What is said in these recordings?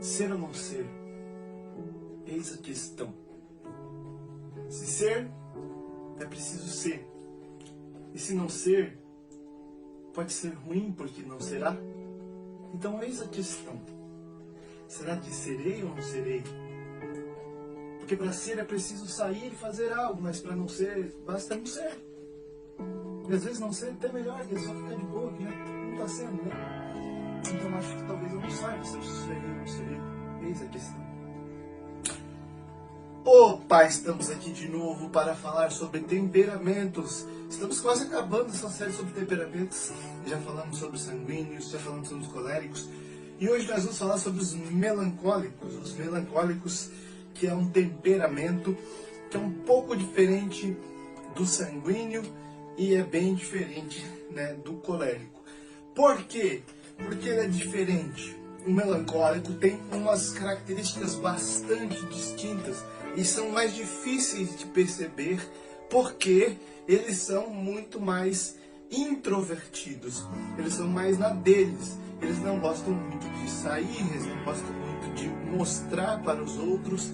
Ser ou não ser? Eis a questão. Se ser, é preciso ser. E se não ser, pode ser ruim porque não será. Então eis a questão. Será que serei ou não serei? Porque para ser é preciso sair e fazer algo, mas para não ser, basta não ser. E às vezes não ser até melhor, que é só ficar de boa, que já não está sendo, né? Então acho que talvez eu não saiba se eu serei ou não serei. Eis a questão. Opa, estamos aqui de novo para falar sobre temperamentos. Estamos quase acabando essa série sobre temperamentos. Já falamos sobre os sanguíneos, já falamos sobre os coléricos. E hoje nós vamos falar sobre os melancólicos. Os melancólicos, que é um temperamento que é um pouco diferente do sanguíneo e é bem diferente, né, do colérico. Por quê? Porque ele é diferente. O melancólico tem umas características bastante distintas e são mais difíceis de perceber porque eles são muito mais introvertidos, eles são mais na deles, eles não gostam muito de sair, eles não gostam muito de mostrar para os outros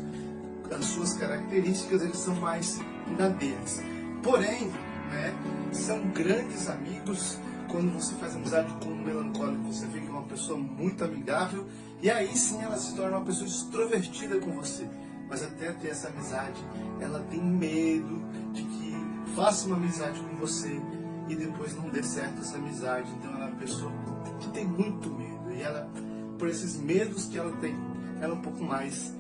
as suas características, eles são mais na deles. Porém, né, são grandes amigos. Quando você faz amizade com um melancólico, você vê que é uma pessoa muito amigável e aí sim ela se torna uma pessoa extrovertida com você. Mas até ter essa amizade, ela tem medo de que faça uma amizade com você e depois não dê certo essa amizade. Então ela é uma pessoa que tem muito medo e ela, por esses medos que ela tem, ela é um pouco mais...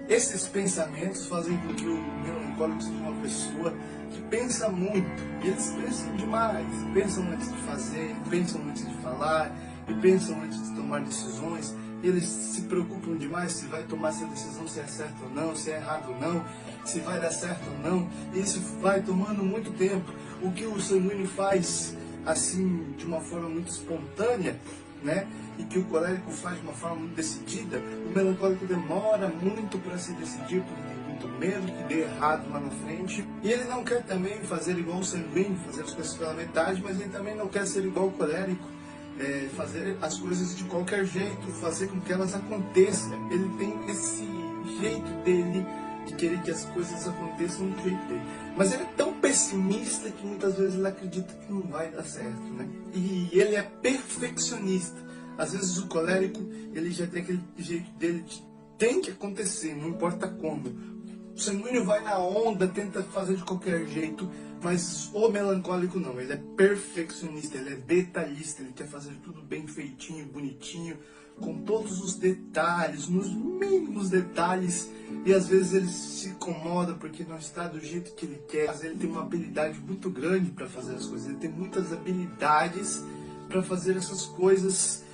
Esses pensamentos fazem com que o melancólico seja uma pessoa que pensa muito. E eles pensam demais. Pensam antes de fazer, pensam antes de falar, e pensam antes de tomar decisões. Eles se preocupam demais se vai tomar essa decisão, se é certo ou não, se é errado ou não, se vai dar certo ou não. E isso vai tomando muito tempo. O que o sanguíneo faz, assim, de uma forma muito espontânea, né? E que o colérico faz de uma forma muito decidida, o melancólico demora muito para se decidir, porque tem muito medo que dê errado lá na frente. E ele não quer também fazer igual o sanguíneo, fazer as coisas pela metade, mas ele também não quer ser igual o colérico, fazer as coisas de qualquer jeito, fazer com que elas aconteçam. Ele tem esse jeito dele de querer que as coisas aconteçam do jeito dele. Mas ele é tão pessimista que muitas vezes ele acredita que não vai dar certo, né? E ele é perfeccionista. Às vezes o colérico, ele já tem aquele jeito dele de tem que acontecer, não importa como. O sanguíneo vai na onda, tenta fazer de qualquer jeito, mas o melancólico não, ele é perfeccionista, ele é detalhista, ele quer fazer tudo bem feitinho, bonitinho, com todos os detalhes, nos mínimos detalhes, e às vezes ele se incomoda porque não está do jeito que ele quer. Mas ele tem uma habilidade muito grande para fazer as coisas, ele tem muitas habilidades para fazer essas coisas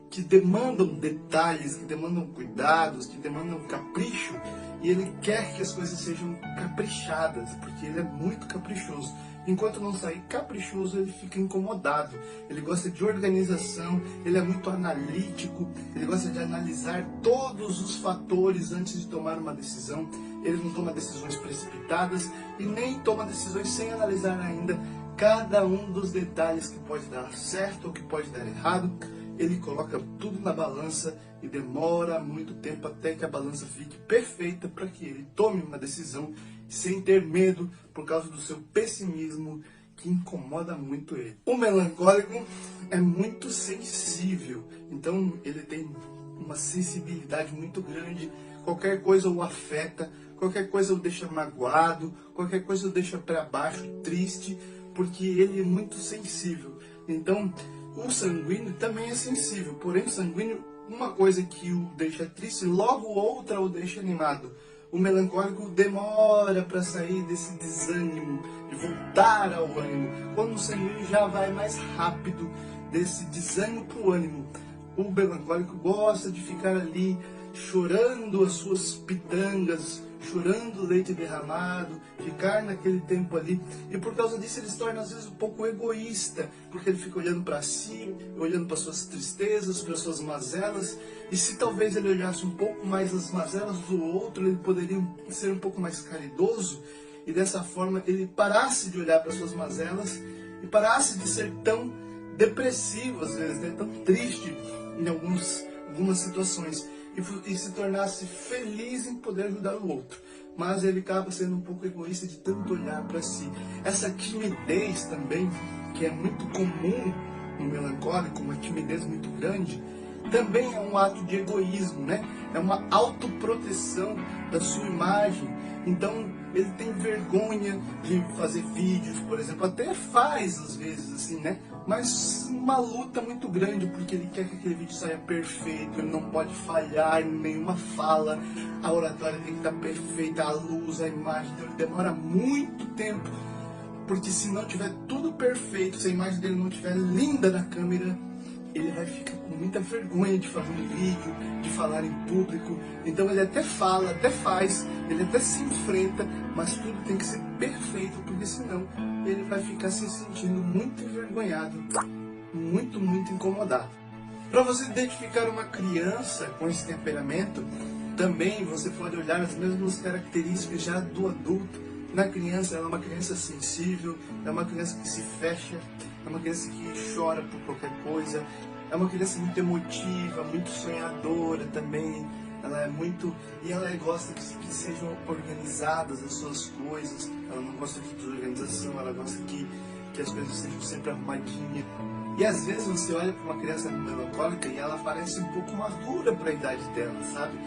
que demandam detalhes, que demandam cuidados, que demandam capricho, e ele quer que as coisas sejam caprichadas, porque ele é muito caprichoso. Enquanto não sair caprichoso, ele fica incomodado. Ele gosta de organização, ele é muito analítico, ele gosta de analisar todos os fatores antes de tomar uma decisão. Ele não toma decisões precipitadas e nem toma decisões sem analisar ainda cada um dos detalhes que pode dar certo ou que pode dar errado. Ele coloca tudo na balança e demora muito tempo até que a balança fique perfeita para que ele tome uma decisão sem ter medo por causa do seu pessimismo que incomoda muito ele. O melancólico é muito sensível, então ele tem uma sensibilidade muito grande. Qualquer coisa o afeta, qualquer coisa o deixa magoado, qualquer coisa o deixa para baixo, triste, porque ele é muito sensível. Então, o sanguíneo também é sensível, porém o sanguíneo, uma coisa que o deixa triste, logo outra o deixa animado. O melancólico demora para sair desse desânimo, de voltar ao ânimo, quando o sanguíneo já vai mais rápido desse desânimo para o ânimo. O melancólico gosta de ficar ali chorando as suas pitangas, chorando o leite derramado, ficar naquele tempo ali. E por causa disso ele se torna às vezes um pouco egoísta, porque ele fica olhando para si, olhando para suas tristezas, para suas mazelas. E se talvez ele olhasse um pouco mais as mazelas do outro, ele poderia ser um pouco mais caridoso. E dessa forma ele parasse de olhar para suas mazelas e parasse de ser tão depressivo às vezes, né? Tão triste em algumas situações. e se tornasse feliz em poder ajudar o outro. Mas ele acaba sendo um pouco egoísta de tanto olhar para si. Essa timidez também, que é muito comum no melancólico, uma timidez muito grande, também é um ato de egoísmo, né? É uma autoproteção da sua imagem. Então, ele tem vergonha de fazer vídeos, por exemplo, até faz às vezes assim, né? Mas uma luta muito grande, porque ele quer que aquele vídeo saia perfeito, ele não pode falhar em nenhuma fala, a oratória tem que estar perfeita, a luz, a imagem, então ele demora muito tempo, porque se não tiver tudo perfeito, se a imagem dele não estiver linda na câmera, ele vai ficar com muita vergonha de fazer um vídeo, de falar em público. Então ele até fala, até faz, ele até se enfrenta, mas tudo tem que ser perfeito, porque senão ele vai ficar se sentindo muito envergonhado, muito incomodado. Para você identificar uma criança com esse temperamento, também você pode olhar as mesmas características já do adulto. Na criança, ela é uma criança sensível, é uma criança que se fecha, é uma criança que chora por qualquer coisa, é uma criança muito emotiva, muito sonhadora também. Ela é muito... E ela gosta que sejam organizadas as suas coisas. Ela não gosta de desorganização, ela gosta que as coisas sejam sempre arrumadinhas. E às vezes você olha para uma criança melancólica e ela parece um pouco madura para a idade dela, sabe?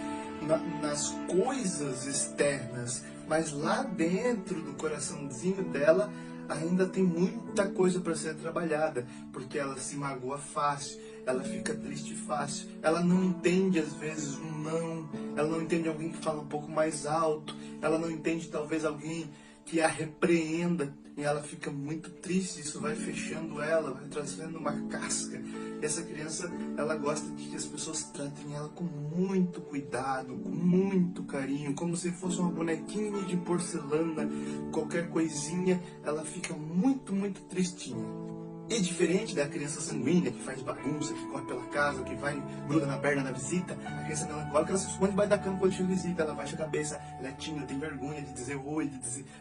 Nas coisas externas, mas lá dentro do coraçãozinho dela ainda tem muita coisa para ser trabalhada, porque ela se magoa fácil, ela fica triste fácil, ela não entende às vezes um não, ela não entende alguém que fala um pouco mais alto, ela não entende talvez alguém que a repreenda, e ela fica muito triste, isso vai fechando ela, vai trazendo uma casca. E essa criança, ela gosta de que as pessoas tratem ela com muito cuidado, com muito carinho, como se fosse uma bonequinha de porcelana, qualquer coisinha, ela fica muito tristinha. E diferente da criança sanguínea, que faz bagunça, que corre pela casa, que vai, gruda na perna na visita, a criança melancólica, ela se esconde debaixo da cama quando chega visita, ela baixa a cabeça, ela é tímida, tem vergonha de dizer oi,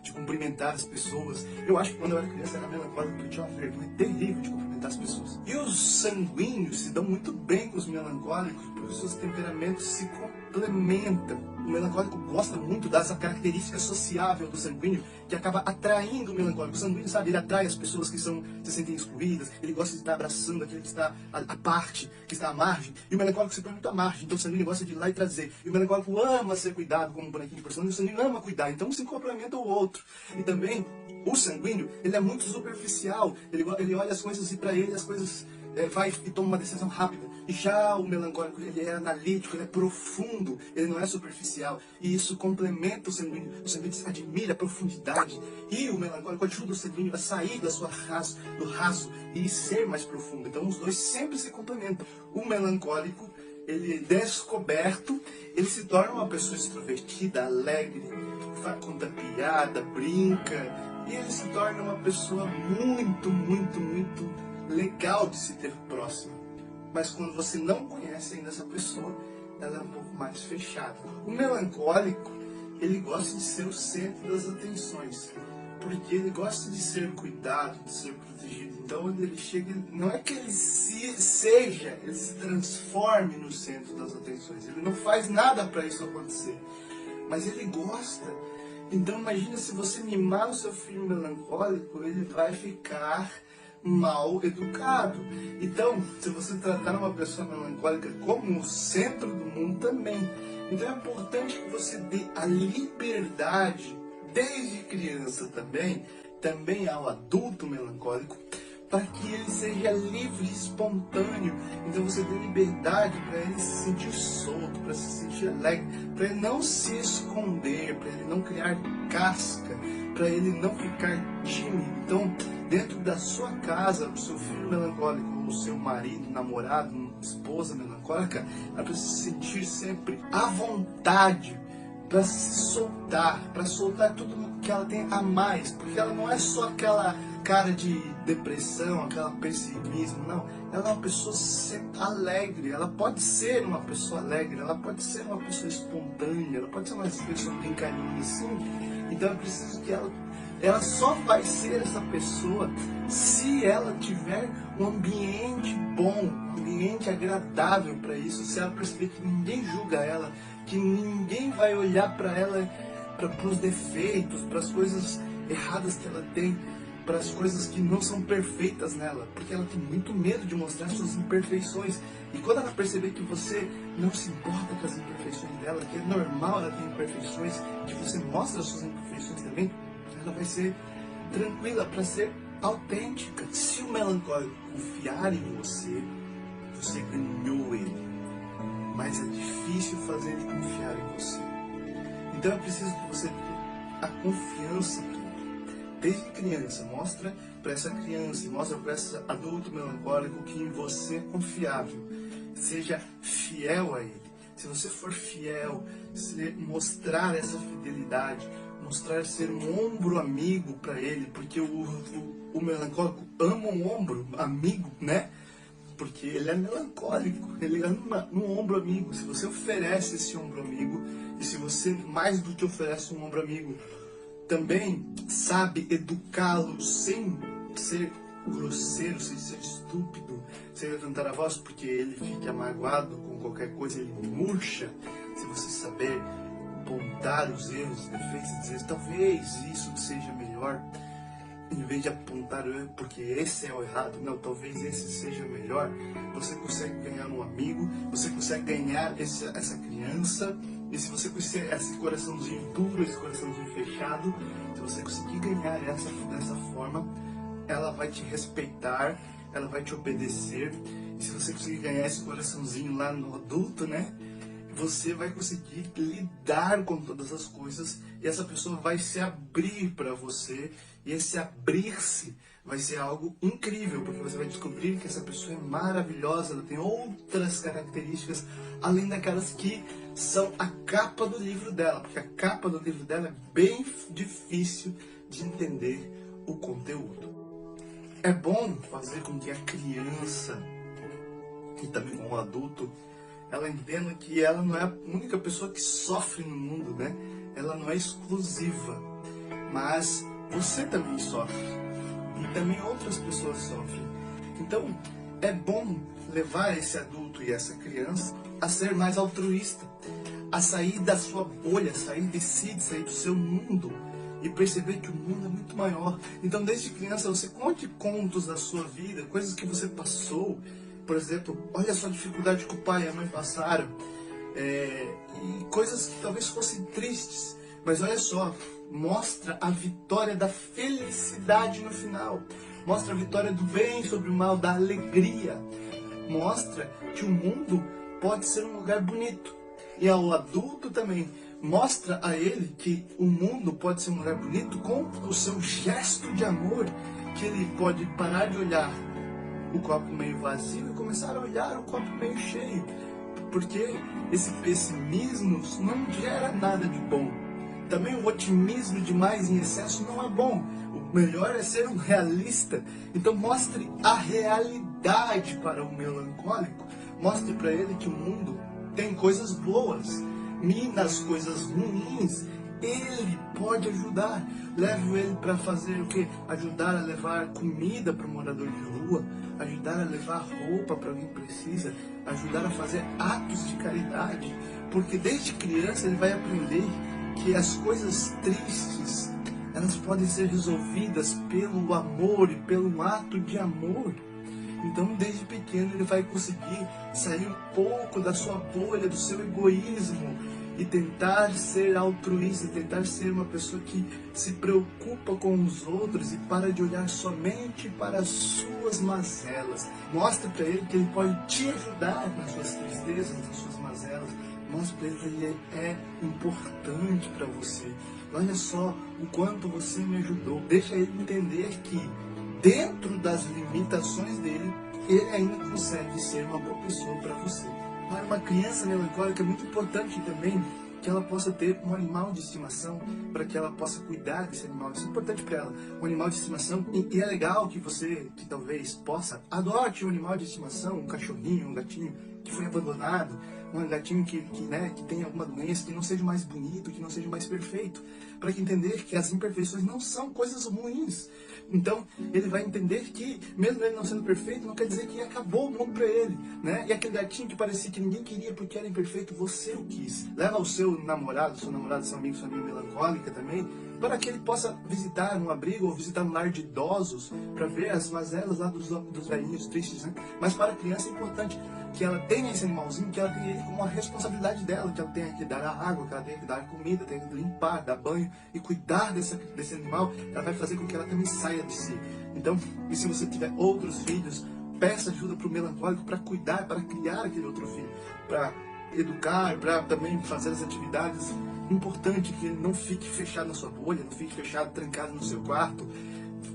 de cumprimentar as pessoas. Eu acho que quando eu era criança, eu era melancólica, porque eu tinha uma vergonha terrível de cumprimentar as pessoas. E os sanguíneos se dão muito bem com os melancólicos, porque os seus temperamentos se complementam. O melancólico gosta muito dessa característica sociável do sanguíneo, que acaba atraindo o melancólico. O sanguíneo, sabe, ele atrai as pessoas que se sentem excluídas, ele gosta de estar abraçando aquele que está à parte, que está à margem, e o melancólico se põe muito à margem, então o sanguíneo gosta de ir lá e trazer. E o melancólico ama ser cuidado como um bonequinho de porcelana, e o sanguíneo ama cuidar, então um se complementa o outro. E também, o sanguíneo, ele é muito superficial, ele olha as coisas e para ele as coisas... vai e toma uma decisão rápida. E já o melancólico, ele é analítico, ele é profundo, ele não é superficial. E isso complementa o sanguíneo. O sanguíneo admira a profundidade. E o melancólico ajuda o sanguíneo a sair do raso e ser mais profundo. Então os dois sempre se complementam. O melancólico, ele descoberto, ele se torna uma pessoa extrovertida, alegre, conta piada, brinca. E ele se torna uma pessoa muito legal de se ter próximo. Mas quando você não conhece ainda essa pessoa, ela é um pouco mais fechada. O melancólico, ele gosta de ser o centro das atenções, porque ele gosta de ser cuidado, de ser protegido. Então ele chega, não é que ele ele se transforme no centro das atenções. Ele não faz nada para isso acontecer, mas ele gosta. Então imagina, se você mimar o seu filho melancólico, ele vai ficar mal educado. Então, se você tratar uma pessoa melancólica como o centro do mundo também, então é importante que você dê a liberdade, desde criança também ao adulto melancólico, para que ele seja livre e espontâneo. Então você dê liberdade para ele se sentir solto, para se sentir alegre, para ele não se esconder, para ele não criar casca, para ele não ficar tímido. Então, dentro da sua casa, o seu filho melancólico, o seu marido, namorado, esposa melancólica, ela precisa se sentir sempre à vontade para se soltar, para soltar tudo que ela tem a mais, porque ela não é só aquela cara de depressão, aquela pessimismo, não. Ela é uma pessoa sempre alegre, ela pode ser uma pessoa alegre, ela pode ser uma pessoa espontânea, ela pode ser uma pessoa brincalhona assim. Então é preciso que ela ela só vai ser essa pessoa se ela tiver um ambiente bom, um ambiente agradável para isso, se ela perceber que ninguém julga ela, que ninguém vai olhar para ela, para os defeitos, para as coisas erradas que ela tem, para as coisas que não são perfeitas nela, porque ela tem muito medo de mostrar suas imperfeições. E quando ela perceber que você não se importa com as imperfeições dela, que é normal ela ter imperfeições, que você mostra as suas imperfeições também, ela vai ser tranquila para ser autêntica. Se o melancólico confiar em você, você ganhou ele. Mas é difícil fazer ele confiar em você. Então é preciso que você tenha a confiança nele. Desde criança, mostra para essa criança, mostra para esse adulto melancólico que em você é confiável. Seja fiel a ele. Se você for fiel, se mostrar essa fidelidade, mostrar ser um ombro amigo para ele, porque o melancólico ama um ombro amigo, né? Porque ele é melancólico, ele ama um ombro amigo. Se você oferece esse ombro amigo, e se você mais do que oferece um ombro amigo, também sabe educá-lo sem ser grosseiro, sem ser estúpido, sem levantar a voz porque ele fica magoado com qualquer coisa, ele murcha. Se você saber apontar os erros, os defeitos e dizer talvez isso seja melhor, em vez de apontar o erro porque esse é o errado, não, talvez esse seja melhor, você consegue ganhar um amigo, você consegue ganhar essa criança. E se você conseguir esse coraçãozinho duro, esse coraçãozinho fechado, se você conseguir ganhar dessa forma, ela vai te respeitar, ela vai te obedecer. E se você conseguir ganhar esse coraçãozinho lá no adulto, né? Você vai conseguir lidar com todas as coisas e essa pessoa vai se abrir para você. E esse abrir-se vai ser algo incrível, porque você vai descobrir que essa pessoa é maravilhosa, ela tem outras características, além daquelas que são a capa do livro dela, porque a capa do livro dela é bem difícil de entender o conteúdo. É bom fazer com que a criança, e também com o adulto, ela entenda que ela não é a única pessoa que sofre no mundo, né? Ela não é exclusiva, mas você também sofre. E também outras pessoas sofrem. Então, é bom levar esse adulto e essa criança a ser mais altruísta, a sair da sua bolha, sair de si, sair do seu mundo e perceber que o mundo é muito maior. Então, desde criança, você conte contos da sua vida, coisas que você passou. Por exemplo, olha só a dificuldade que o pai e a mãe passaram, e coisas que talvez fossem tristes, mas olha só, mostra a vitória da felicidade no final, mostra a vitória do bem sobre o mal, da alegria, mostra que o mundo pode ser um lugar bonito. E ao adulto também, mostra a ele que o mundo pode ser um lugar bonito com o seu gesto de amor, que ele pode parar de olhar o copo meio vazio e começar a olhar o copo meio cheio, porque esse pessimismo não gera nada de bom. Também o otimismo demais em excesso não é bom. O melhor é ser um realista. Então mostre a realidade para o melancólico. Mostre para ele que o mundo tem coisas boas. E nas coisas ruins, ele pode ajudar. Leve ele para fazer o quê? Ajudar a levar comida para o morador de rua, ajudar a levar roupa para quem precisa, ajudar a fazer atos de caridade. Porque desde criança ele vai aprender que as coisas tristes, elas podem ser resolvidas pelo amor e pelo ato de amor. Então, desde pequeno, ele vai conseguir sair um pouco da sua bolha, do seu egoísmo e tentar ser altruísta, tentar ser uma pessoa que se preocupa com os outros e para de olhar somente para as suas mazelas. Mostra para ele que ele pode te ajudar nas suas tristezas, nas suas mazelas. Mostra para ele que ele é importante para você. Olha só o quanto você me ajudou. Deixa ele entender que dentro das limitações dele, ele ainda consegue ser uma boa pessoa para você. Para uma criança melancólica é muito importante também que ela possa ter um animal de estimação, para que ela possa cuidar desse animal. Isso é importante para ela, um animal de estimação. E é legal que você, que talvez possa, adote um animal de estimação, um cachorrinho, um gatinho que foi abandonado, um gatinho né, que tem alguma doença, que não seja mais bonito, que não seja mais perfeito, para que entender que as imperfeições não são coisas ruins. Então, ele vai entender que, mesmo ele não sendo perfeito, não quer dizer que acabou o mundo para ele, né? E aquele gatinho que parecia que ninguém queria porque era imperfeito, você o quis. Leva o seu namorado, seu amigo, sua amiga melancólica também, para que ele possa visitar um abrigo ou visitar um lar de idosos, para ver as mazelas lá dos velhinhos tristes, né? Mas para a criança é importante que ela tenha esse animalzinho, que ela tenha ele como uma responsabilidade dela, que ela tenha que dar a água, que ela tenha que dar a comida, tenha que limpar, dar banho e cuidar desse animal. Ela vai fazer com que ela também saia de si. Então, e se você tiver outros filhos, peça ajuda para o melancólico para cuidar, para criar aquele outro filho, para educar, para também fazer as atividades. Importante que ele não fique fechado na sua bolha, não fique fechado, trancado no seu quarto,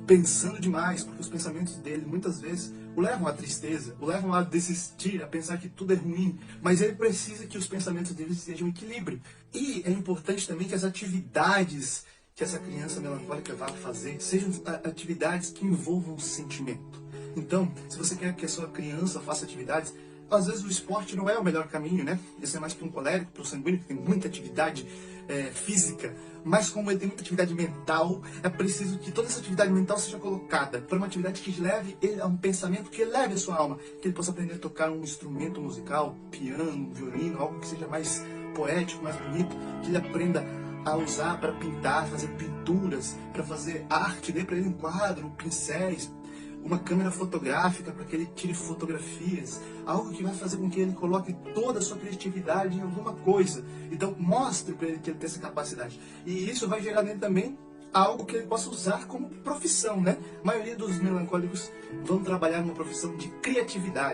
pensando demais, porque os pensamentos dele muitas vezes o levam à tristeza, o levam a desistir, a pensar que tudo é ruim, mas ele precisa que os pensamentos dele estejam em equilíbrio. E é importante também que as atividades que essa criança melancólica vá fazer sejam atividades que envolvam o sentimento. Então, se você quer que a sua criança faça atividades, às vezes o esporte não é o melhor caminho, né? Esse é mais para um colérico, para o sanguíneo, que tem muita atividade física. Mas como ele tem muita atividade mental, é preciso que toda essa atividade mental seja colocada para uma atividade que leve ele a um pensamento, que eleve a sua alma, que ele possa aprender a tocar um instrumento musical, piano, violino, algo que seja mais poético, mais bonito, que ele aprenda a usar para pintar, fazer pinturas, para fazer arte, dê para ele um quadro, pincéis, uma câmera fotográfica para que ele tire fotografias, algo que vai fazer com que ele coloque toda a sua criatividade em alguma coisa. Então mostre para ele que ele tem essa capacidade. E isso vai gerar nele também algo que ele possa usar como profissão, né? A maioria dos melancólicos vão trabalhar numa profissão de criatividade.